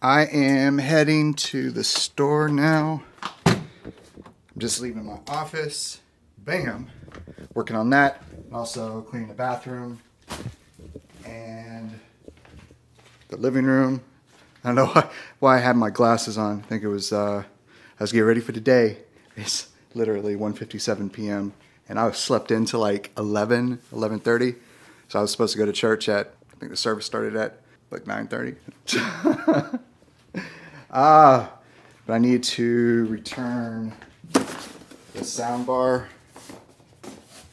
I am heading to the store now. I'm just leaving my office. Bam! Working on that. Also cleaning the bathroom and the living room. I don't know why I had my glasses on. I think it was, I was getting ready for the day. It's literally 1:57 p.m. and I slept in till like 11:30. So I was supposed to go to church at, I think the service started at like 9:30. But I need to return the sound bar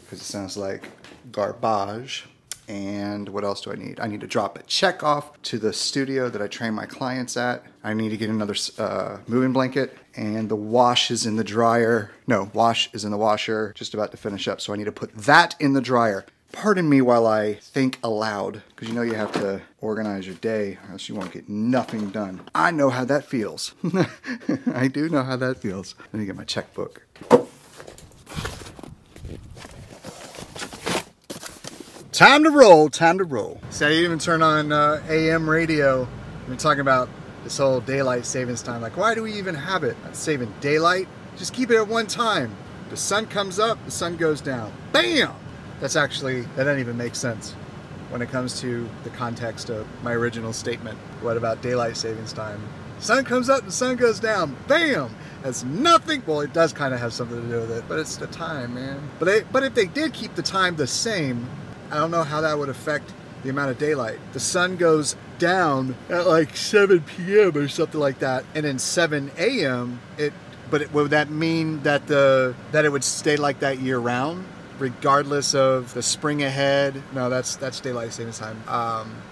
because it sounds like garbage. And what else do I need? I need to drop a check off to the studio that I train my clients at. I need to get another moving blanket, and the wash is in the dryer. No, wash is in the washer, just about to finish up. So I need to put that in the dryer. Pardon me while I think aloud, because you know you have to organize your day, or else you won't get nothing done. I know how that feels. I do know how that feels. Let me get my checkbook. Time to roll, time to roll. See, I didn't even turn on AM radio. We've been talking about this whole daylight savings time. Like, why do we even have it? Not saving daylight. Just keep it at one time. The sun comes up, the sun goes down. Bam! That's actually, that doesn't even make sense when it comes to the context of my original statement. What about daylight savings time? Sun comes up, the sun goes down. Bam! That's nothing. Well, it does kind of have something to do with it, but it's the time, man. But if they did keep the time the same, I don't know how that would affect the amount of daylight. The sun goes down at like 7 p.m. or something like that, and then 7 a.m. Would that mean that it would stay like that year round, regardless of the spring ahead? No, that's daylight savings time.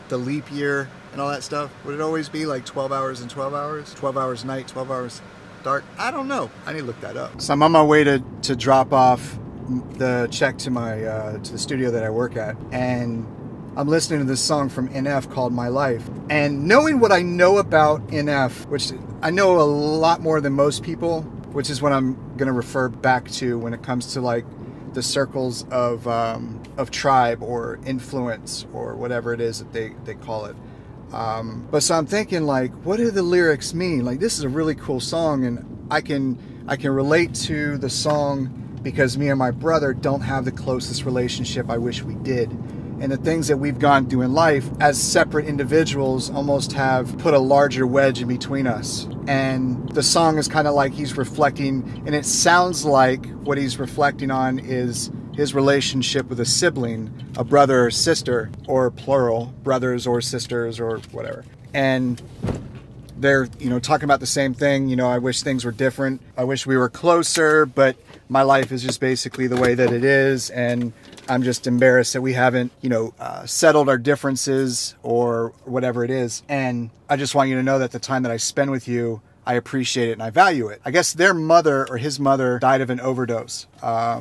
The leap year and all that stuff. Would it always be like 12 hours and 12 hours? 12 hours night, 12 hours dark? I don't know. I need to look that up. So I'm on my way to drop off the check to my to the studio that I work at, and I'm listening to this song from NF called My Life. And knowing what I know about NF, which I know a lot more than most people, which is what I'm gonna refer back to when it comes to like the circles of tribe or influence or whatever it is that they call it. But so I'm thinking, like, what do the lyrics mean? Like, this is a really cool song, and I can relate to the song because me and my brother don't have the closest relationship I wish we did. And the things that we've gone through in life as separate individuals almost have put a larger wedge in between us. And the song is kind of like he's reflecting, and it sounds like what he's reflecting on is his relationship with a sibling, a brother or sister, or plural, brothers or sisters or whatever. And they're, talking about the same thing. I wish things were different. I wish we were closer, but my life is just basically the way that it is, and I'm just embarrassed that we haven't, settled our differences or whatever it is. And I just want you to know that the time that I spend with you, I appreciate it and I value it. I guess their mother or his mother died of an overdose,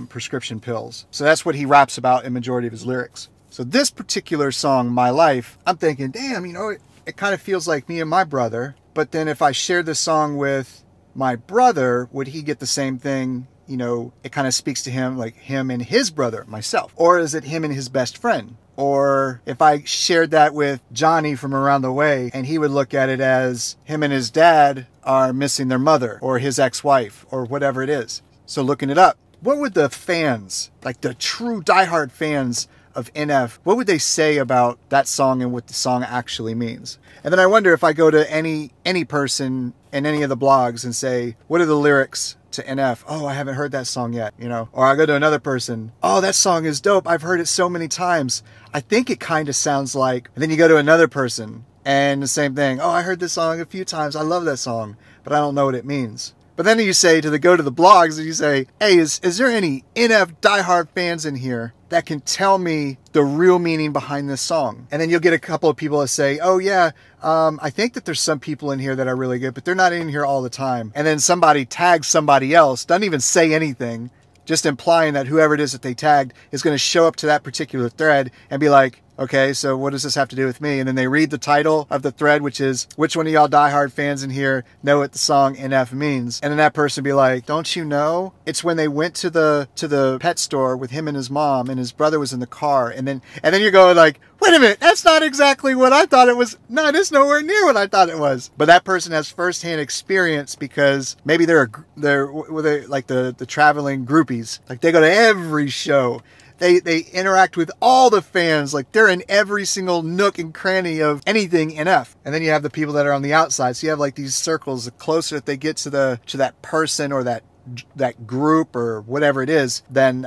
prescription pills. So that's what he raps about in majority of his lyrics. So this particular song, My Life, I'm thinking, damn, it kind of feels like me and my brother. But then if I shared this song with my brother, would he get the same thing? It kind of speaks to him, like him and his brother, myself. Or is it him and his best friend? Or if I shared that with Johnny from around the way, and he would look at it as him and his dad are missing their mother or his ex-wife or whatever it is. So looking it up, what would the fans, like the true diehard fans of NF, what would they say about that song and what the song actually means? And then I wonder if I go to any person in any of the blogs and say, what are the lyrics to NF? Oh, I haven't heard that song yet, Or I go to another person, oh, that song is dope. I've heard it so many times. I think it kind of sounds like, and then you go to another person and the same thing. Oh, I heard this song a few times. I love that song, but I don't know what it means. But then you say go to the blogs and you say, hey, is there any NF diehard fans in here that can tell me the real meaning behind this song? And then you'll get a couple of people that say, oh yeah, I think that there's some people in here that are really good, but they're not in here all the time. And then somebody tags somebody else, doesn't even say anything, just implying that whoever it is that they tagged is going to show up to that particular thread and be like, Okay, so what does this have to do with me? And then they read the title of the thread, which is, which one of y'all diehard fans in here know what the song NF means? And then that person be like, don't you know? It's when they went to the pet store with him and his mom, and his brother was in the car. And then you're going like, wait a minute, that's not exactly what I thought it was. No, it's nowhere near what I thought it was. But that person has firsthand experience because maybe they're like the traveling groupies. Like they go to every show. They interact with all the fans, like they're in every single nook and cranny of anything NF. And then you have the people that are on the outside. So you have like these circles. The closer that they get to that person or that group or whatever it is, then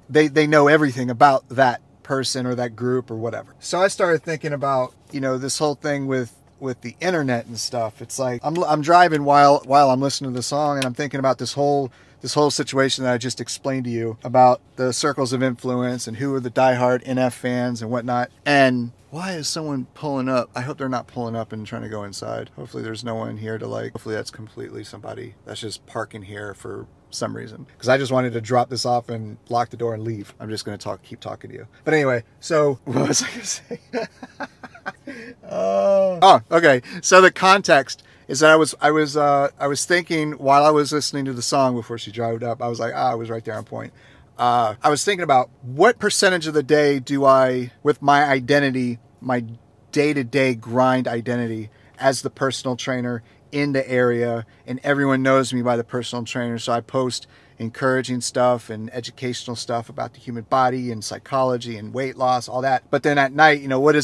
they know everything about that person or that group or whatever. So I started thinking about, you know, this whole thing with the internet and stuff. It's like I'm driving while I'm listening to the song, and I'm thinking about this whole situation that I just explained to you about the circles of influence and who are the diehard NF fans and whatnot. And why is someone pulling up? I hope they're not pulling up and trying to go inside. Hopefully there's no one here to like, hopefully that's completely somebody that's just parking here for some reason. Because I just wanted to drop this off and lock the door and leave. I'm just going to keep talking to you. But anyway, so what was I going to say? Oh, okay. So the context is that I was thinking while I was listening to the song before she drove up, I was like, I was right there on point. I was thinking about what percentage of the day do I, with my identity, my day-to-day grind identity as the personal trainer in the area, and everyone knows me by the personal trainer, so I post encouraging stuff and educational stuff about the human body and psychology and weight loss, all that. But then at night, you know, what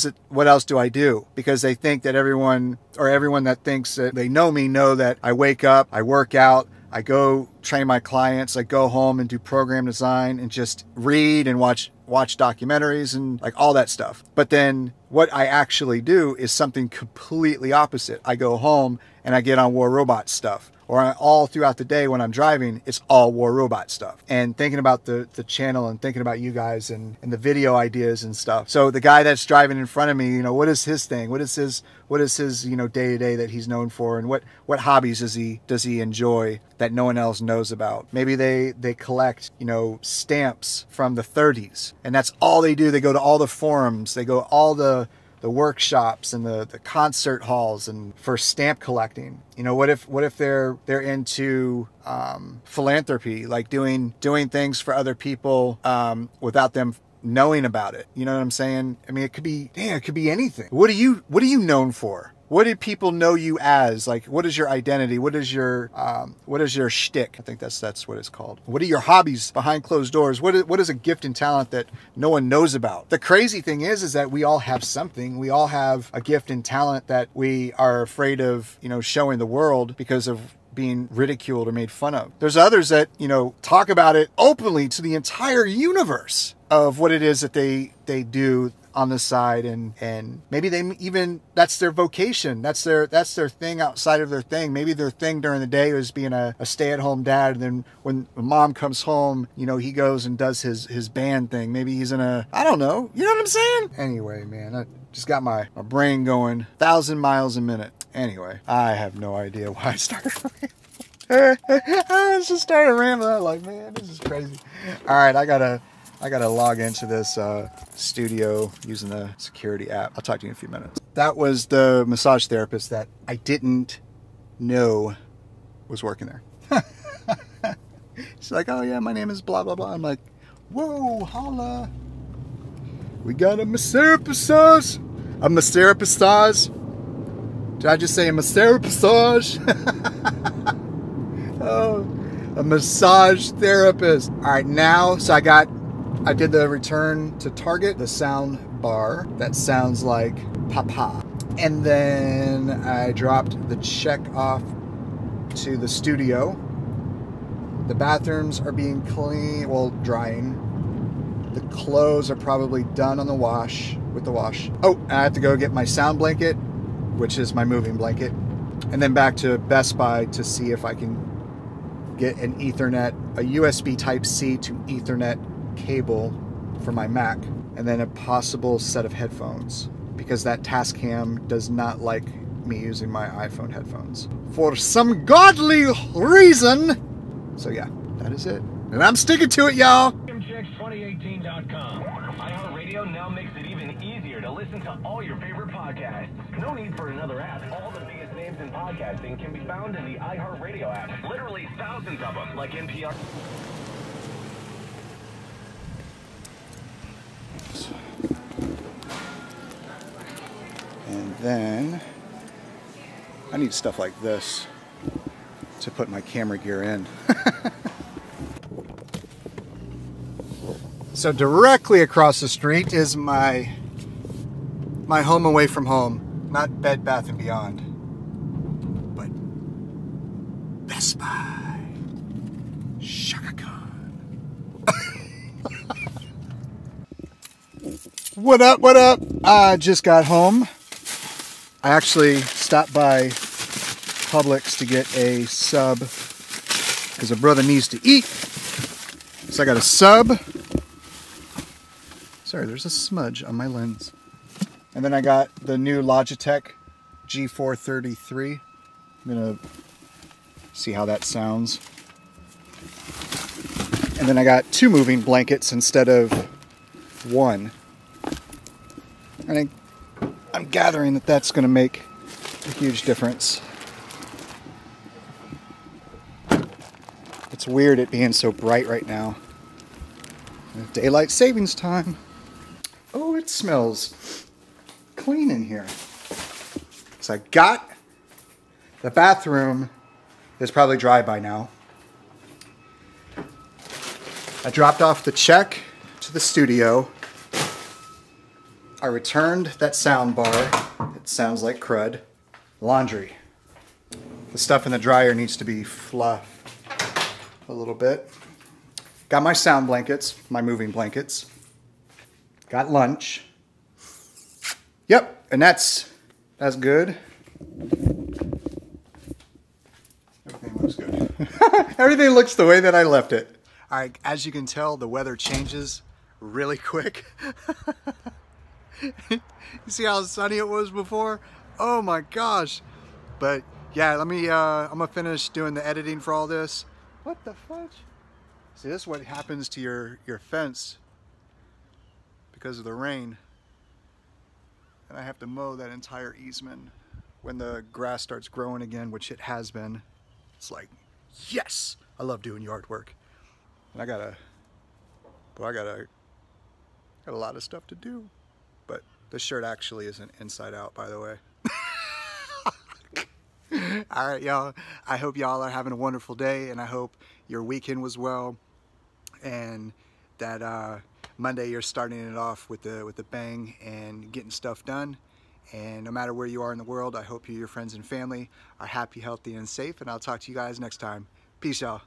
else do I do? Because they think that everyone that thinks that they know me know that I wake up, I work out, I go train my clients, I go home and do program design and just read and watch documentaries and like all that stuff. But then what I actually do is something completely opposite. I go home and I get on War Robot stuff. Or all throughout the day when I'm driving, it's all War Robot stuff. And thinking about the channel and thinking about you guys and the video ideas and stuff. So the guy that's driving in front of me, you know, what is his thing? What is his, you know, day-to-day that he's known for? And what hobbies does he enjoy that no one else knows about? Maybe they collect, you know, stamps from the 30s. And that's all they do. They go to all the forums. They go all the workshops and the concert halls and for stamp collecting. You know, what if they're into philanthropy, like doing things for other people without them knowing about it? You know what I'm saying? I mean, it could be anything. What are you known for? What do people know you as? Like, what is your identity? What is your shtick? I think that's what it's called. What are your hobbies behind closed doors? What is a gift and talent that no one knows about? The crazy thing is that we all have something. We all have a gift and talent that we are afraid of, you know, showing the world because of being ridiculed or made fun of. There's others that, you know, talk about it openly to the entire universe of what it is that they do on the side, and maybe they even, that's their vocation, that's their thing outside of their thing. Maybe their thing during the day was being a stay-at-home dad, and then when mom comes home, you know, he goes and does his band thing. Maybe he's in I don't know, you know what I'm saying? Anyway, man, I just got my brain going 1,000 miles a minute. Anyway, I have no idea why I started I just started rambling. I'm like, man, this is crazy. All right, I gotta log into this studio using the security app. I'll talk to you in a few minutes. That was the massage therapist that I didn't know was working there. She's like, oh yeah, my name is blah, blah, blah. I'm like, whoa, holla. We got a massage. A massage. Did I just say a massage? Oh, a massage therapist. All right, now, so I did the return to Target, the sound bar that sounds like papa. And then I dropped the check off to the studio. The bathrooms are being cleaned, well, drying. The clothes are probably done on the wash, with the wash. Oh, and I have to go get my sound blanket, which is my moving blanket. And then back to Best Buy to see if I can get an Ethernet, a USB Type-C to Ethernet cable for my Mac, and then a possible set of headphones, because that Tascam does not like me using my iPhone headphones for some godly reason. So yeah, that is it. And I'm sticking to it, y'all. 2018.com. Radio now makes it even easier to listen to all your favorite podcasts. No need for another app. All the biggest names in podcasting can be found in the iHeartRadio app. Literally thousands of them, like NPR. And then I need stuff like this to put my camera gear in. So directly across the street is my home away from home, not Bed Bath & Beyond, but Best Buy. Shaka Khan. What up, what up? I just got home. I actually stopped by Publix to get a sub because a brother needs to eat. So I got a sub. Sorry, there's a smudge on my lens. And then I got the new Logitech G433. I'm gonna see how that sounds. And then I got 2 moving blankets instead of 1. And I'm gathering that that's gonna make a huge difference. It's weird it being so bright right now. Daylight savings time. Oh, it smells clean in here. So I got the bathroom is probably dry by now. I dropped off the check to the studio. I returned that sound bar. It sounds like crud. Laundry. The stuff in the dryer needs to be fluffed a little bit. Got my sound blankets, my moving blankets. Got lunch. Yep, and that's good. Everything looks good. Everything looks the way that I left it. All right, as you can tell, the weather changes really quick. You see how sunny it was before? Oh my gosh. But yeah, I'm gonna finish doing the editing for all this. What the fudge? See, this is what happens to your fence because of the rain. And I have to mow that entire easement when the grass starts growing again, which it has been. It's like, yes, I love doing yard work. And I got a lot of stuff to do. But this shirt actually isn't inside out, by the way. All right, y'all. I hope y'all are having a wonderful day, and I hope your weekend was well, and that Monday you're starting it off with the bang and getting stuff done. And no matter where you are in the world, I hope you, your friends and family are happy, healthy, and safe. And I'll talk to you guys next time. Peace, y'all.